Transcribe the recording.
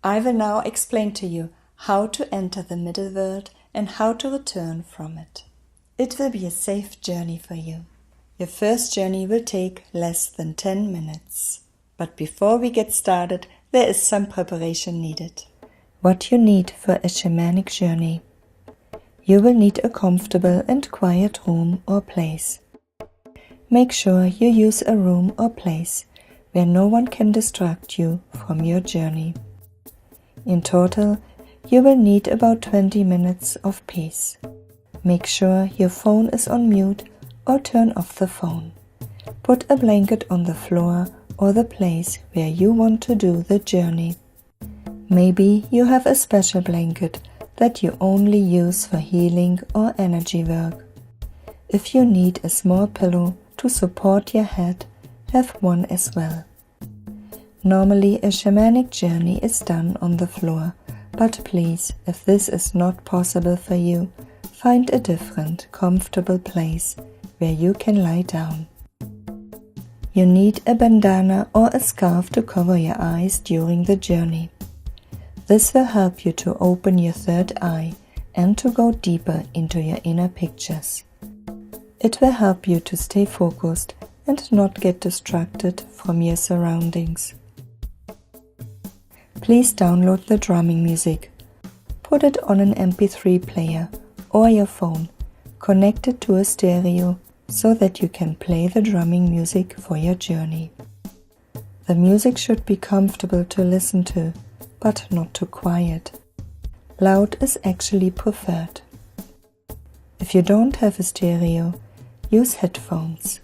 I will now explain to you how to enter the middle world and how to return from it. It will be a safe journey for you. Your first journey will take less than 10 minutes. But before we get started, there is some preparation needed. What you need for a shamanic journey. You will need a comfortable and quiet room or place. Make sure you use a room or place where no one can distract you from your journey. In total, you will need about 20 minutes of peace. Make sure your phone is on mute or turn off the phone. Put a blanket on the floor or the place where you want to do the journey. Maybe you have a special blanket that you only use for healing or energy work. If you need a small pillow to support your head, have one as well. Normally a shamanic journey is done on the floor, but please, if this is not possible for you, find a different, comfortable place where you can lie down. You need a bandana or a scarf to cover your eyes during the journey. This will help you to open your third eye and to go deeper into your inner pictures. It will help you to stay focused and not get distracted from your surroundings. Please download the drumming music. Put it on an MP3 player or your phone. Connect it to a stereo so that you can play the drumming music for your journey. The music should be comfortable to listen to, but not too quiet. Loud is actually preferred. If you don't have a stereo, use headphones.